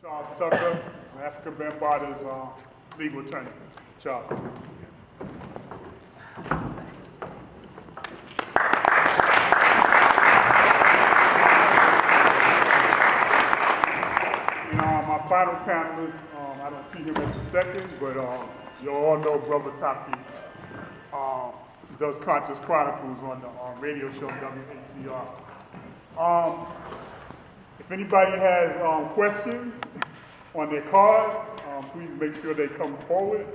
Charles Tucker, Afrika Bambaattaa's legal attorney. Charles. My final panelist, I don't see him at the second, but you all know Brother Tafi does Conscious Chronicles on the radio show WHCR. If anybody has questions on their cards, please make sure they come forward,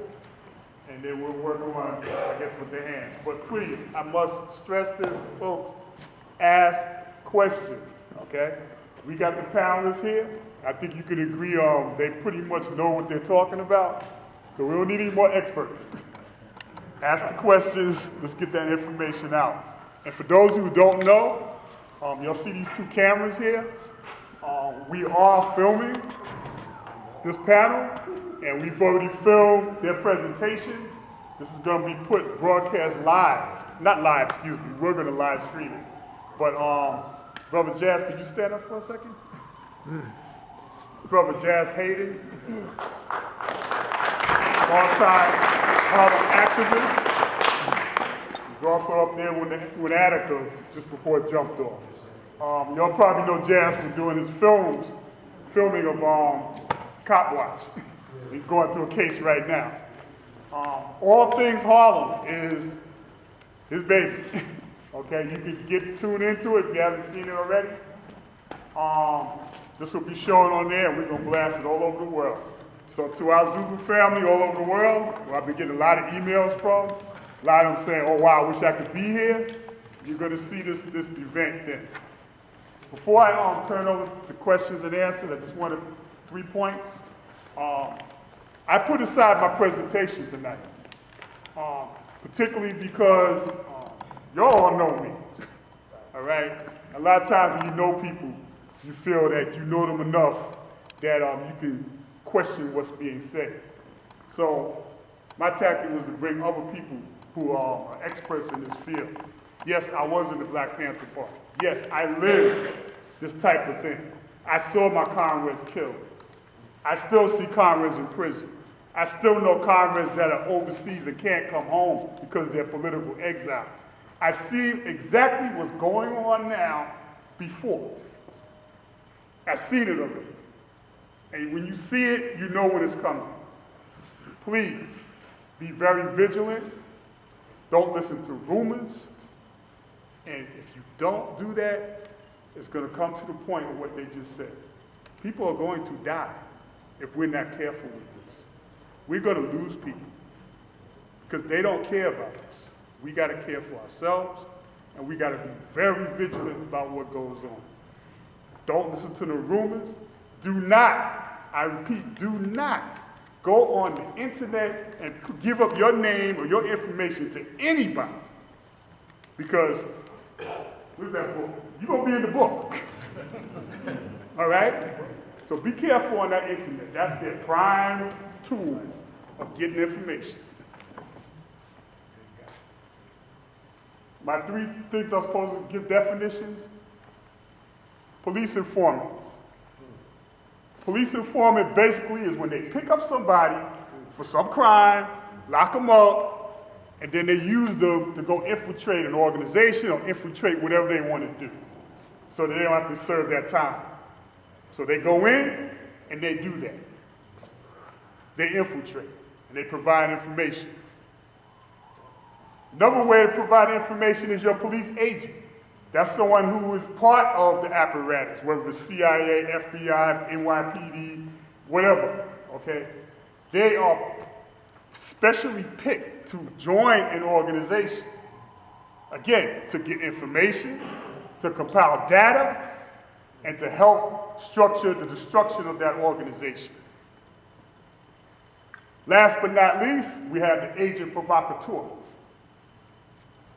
and then we'll work on, I guess, with their hands. But please, I must stress this, folks, ask questions, okay? We got the panelists here. I think you could agree they pretty much know what they're talking about, so we don't need any more experts. Ask the questions, let's get that information out. And for those who don't know, you'll see these two cameras here. We are filming this panel, and we've already filmed their presentations. This is going to be broadcast live. Not live, excuse me, we're going to live stream it. But Brother Jazz, could you stand up for a second? Brother Jazz Hayden, long-time Harlem activist. He's also up there with Attica just before it jumped off. Y'all probably know Jazz from doing his filming of Cop Watch. He's going through a case right now. All Things Harlem is his baby. Okay, you can tune into it if you haven't seen it already. This will be shown on there, and we're going to blast it all over the world. So to our Zulu family all over the world, who I've been getting a lot of emails from, a lot of them saying, oh wow, I wish I could be here, you're going to see this event then. Before I turn over the questions and answers, I just wanted 3 points. I put aside my presentation tonight, particularly because y'all all know me, all right? A lot of times when you know people, you feel that you know them enough that you can question what's being said. So my tactic was to bring other people who are experts in this field. Yes, I was in the Black Panther Party. Yes, I lived this type of thing. I saw my comrades killed. I still see comrades in prison. I still know comrades that are overseas and can't come home because they're political exiles. I've seen exactly what's going on now before. I've seen it already. And when you see it, you know when it's coming. Please, be very vigilant. Don't listen to rumors. And if you don't do that, it's going to come to the point of what they just said. People are going to die if we're not careful with this. We're going to lose people because they don't care about us. We got to care for ourselves, and we got to be very vigilant about what goes on. Don't listen to the rumors. Do not, I repeat, do not go on the internet and give up your name or your information to anybody. Because, where's that book? You're going to be in the book. All right? So be careful on that internet. That's their prime tool of getting information. My 3 things I'm supposed to give definitions. Police informants. Police informant basically is when they pick up somebody for some crime, lock them up, and then they use them to go infiltrate an organization or infiltrate whatever they want to do so that they don't have to serve that time. So they go in and they do that. They infiltrate and they provide information. Another way to provide information is your police agent. That's someone who is part of the apparatus, whether it's CIA, FBI, NYPD, whatever, okay? They are specially picked to join an organization. Again, to get information, to compile data, and to help structure the destruction of that organization. Last but not least, we have the agent provocateur.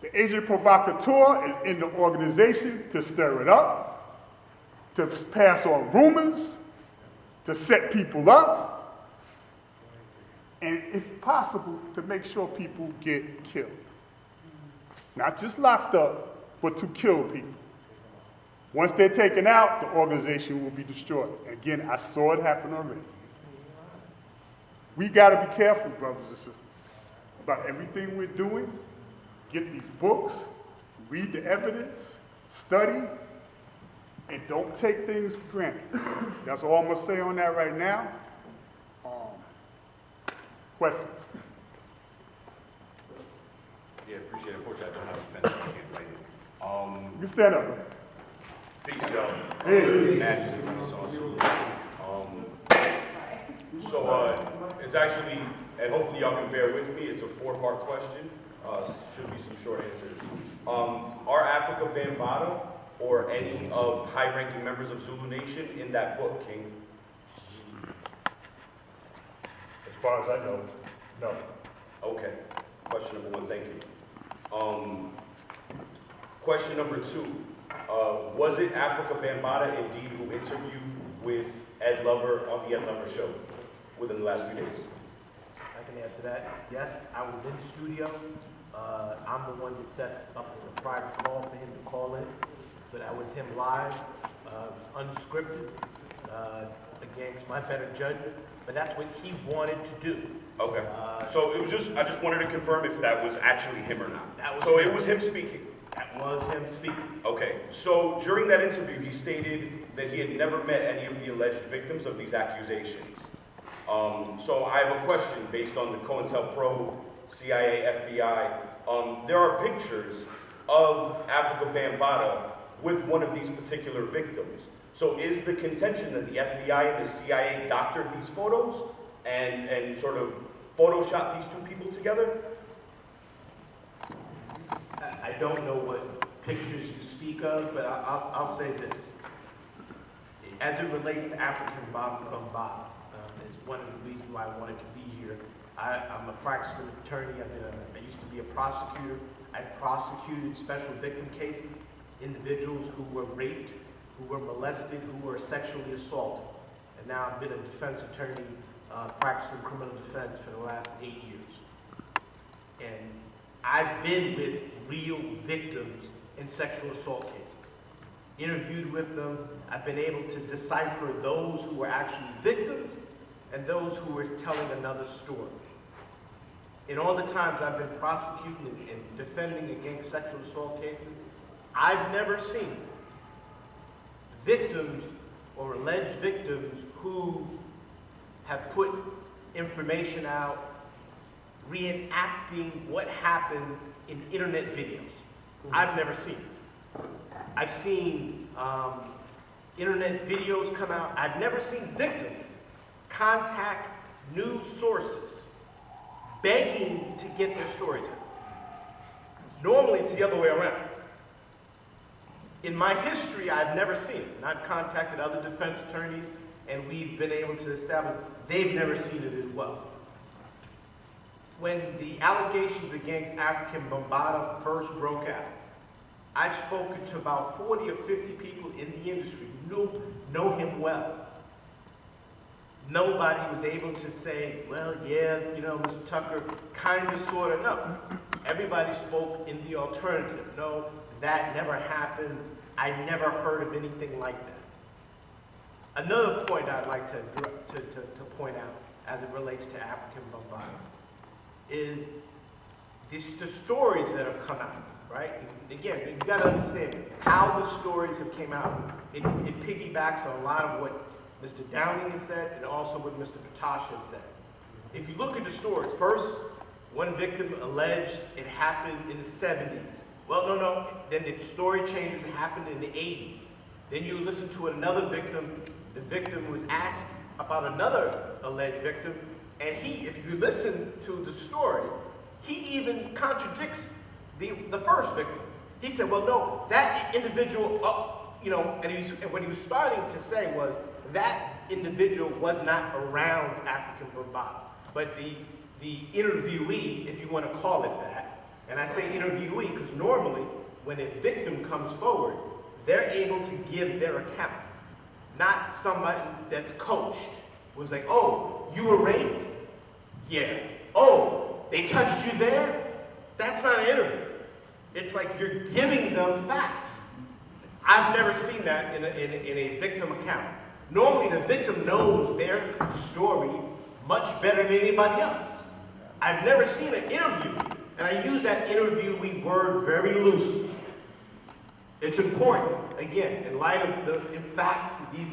The agent provocateur is in the organization to stir it up, to pass on rumors, to set people up, and if possible, to make sure people get killed. Not just locked up, but to kill people. Once they're taken out, the organization will be destroyed. And again, I saw it happen already. We got to be careful, brothers and sisters, about everything we're doing. Get these books, read the evidence, study, and don't take things for granted. That's all I'm going to say on that right now. Questions? Yeah, appreciate it. Unfortunately, I don't have a pen, so I can't write it. You can stand up. Peace, y'all. Hey. Majesty, Renaissance. It's actually, and hopefully y'all can bear with me, it's a 4-part question. Should be some short answers. Are Afrika Bambaattaa or any of high-ranking members of Zulu Nation in that book, King? As far as I know, no. Okay. Question number 1, thank you. Question number 2. Was it Afrika Bambaattaa indeed who interviewed with Ed Lover on the Ed Lover show within the last few days? I can answer that. Yes, I was in the studio. I'm the one that set up a private call for him to call in. So that was him live. It was unscripted, against my better judgment. But that's what he wanted to do. Okay. So it was I just wanted to confirm if that was actually him or not. It was him speaking. That was him speaking. Okay. So during that interview, he stated that he had never met any of the alleged victims of these accusations. So I have a question based on the COINTELPRO, CIA, FBI. There are pictures of Afrika Bambaattaa with one of these particular victims. So is the contention that the FBI and the CIA doctored these photos and sort of photoshopped these two people together? I don't know what pictures you speak of, but I'll say this. As it relates to Afrika Bambaattaa, it's one of the reasons why I wanted to be here. I'm a practicing attorney. I used to be a prosecutor. I prosecuted special victim cases, individuals who were raped, who were molested, who were sexually assaulted. And now I've been a defense attorney practicing criminal defense for the last 8 years. And I've been with real victims in sexual assault cases. Interviewed with them, I've been able to decipher those who were actually victims and those who were telling another story. In all the times I've been prosecuting and defending against sexual assault cases, I've never seen victims or alleged victims who have put information out reenacting what happened in internet videos. I've never seen it. I've seen internet videos come out. I've never seen victims contact news sources begging to get their stories out. Normally it's the other way around. In my history, I've never seen it. And I've contacted other defense attorneys and we've been able to establish they've never seen it as well. When the allegations against Afrika Bambaattaa first broke out, I've spoken to about 40 or 50 people in the industry who know him well. Nobody was able to say, well, yeah, Mr. Tucker, kind of, sort of. No. Everybody spoke in the alternative. No, that never happened. I never heard of anything like that. Another point I'd like to point out as it relates to Afrika Bambaattaa is the stories that have come out, right? And again, you got to understand how the stories have came out. It piggybacks on a lot of what Mr. Downing has said and also what Mr. Patash has said. If you look at the stories, first, one victim alleged it happened in the 70s. Well, no. Then the story changes, it happened in the 80s. Then you listen to another victim. The victim was asked about another alleged victim, and if you listen to the story, he even contradicts the first victim. He said, well, no, that individual, and what he was starting to say was that individual was not around Afrika Bambaattaa, but the interviewee, if you want to call it that, and I say interviewee because normally when a victim comes forward, they're able to give their account, not somebody that's coached, was like, oh, you were raped? Yeah. Oh, they touched you there? That's not an interview. It's like you're giving them facts. I've never seen that in a victim account. Normally, the victim knows their story much better than anybody else. I've never seen an interview, and I use that interviewee word very loosely. It's important, again, in light of the facts that these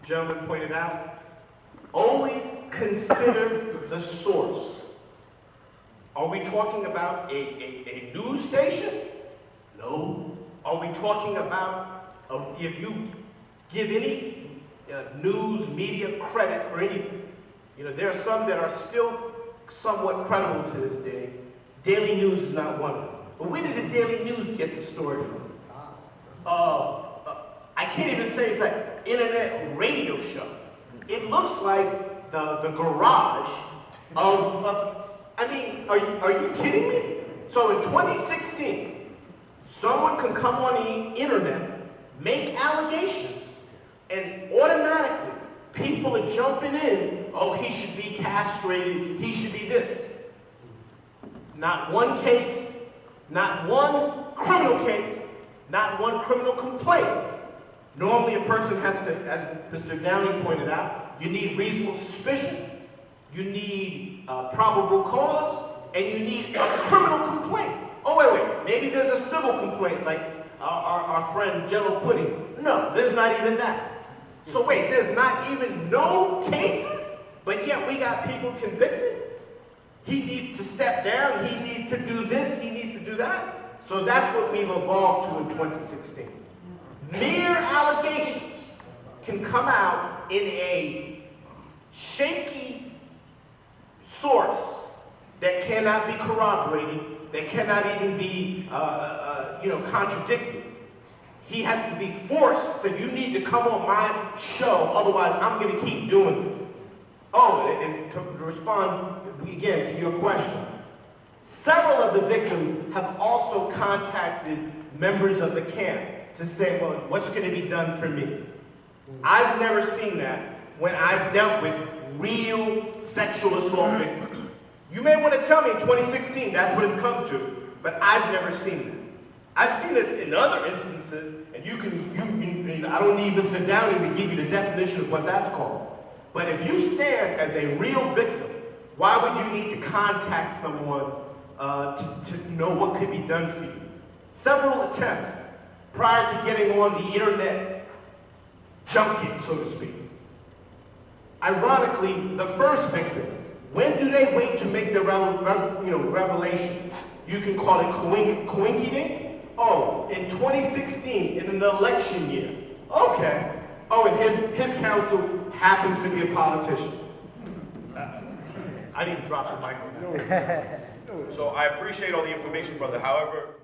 gentlemen pointed out, always consider the source. Are we talking about a news station? No. Are we talking about, if you give any news media credit for anything, you know, there are some that are still somewhat credible to this day. Daily News is not one of them. But where did the Daily News get the story from? I can't even say it's like internet radio show. It looks like the garage of I mean, are you kidding me? So in 2016, someone can come on the internet, make allegations, and automatically people are jumping in, oh, he should be castrated, he should be this. Not one case, not one criminal case, not one criminal complaint. Normally a person has to, as Mr. Downing pointed out, you need reasonable suspicion, you need probable cause, and you need a criminal complaint. Oh, wait, maybe there's a civil complaint like our friend Jello Pudding. No, there's not even that. So wait, there's not even no cases, but yet we got people convicted? He needs to step down, he needs to do this, he needs to do that. So that's what we've evolved to in 2016. Mere allegations can come out in a shaky source that cannot be corroborated, that cannot even be contradicted. He has to be forced, so you need to come on my show, otherwise I'm going to keep doing this. Oh, and to respond again to your question, several of the victims have also contacted members of the camp to say, well, what's going to be done for me? I've never seen that when I've dealt with real sexual assault victims. You may want to tell me in 2016 that's what it's come to, but I've never seen that. I've seen it in other instances, and I don't need Mr. Downing to give you the definition of what that's called. But if you stand as a real victim, why would you need to contact someone to know what could be done for you? Several attempts prior to getting on the internet junket, so to speak. Ironically, the first victim, when do they wait to make the revelation? You can call it coinky-dink. Oh, in 2016, in an election year. Okay. Oh, and his counsel happens to be a politician. I didn't drop the mic on that. So I appreciate all the information, brother. However,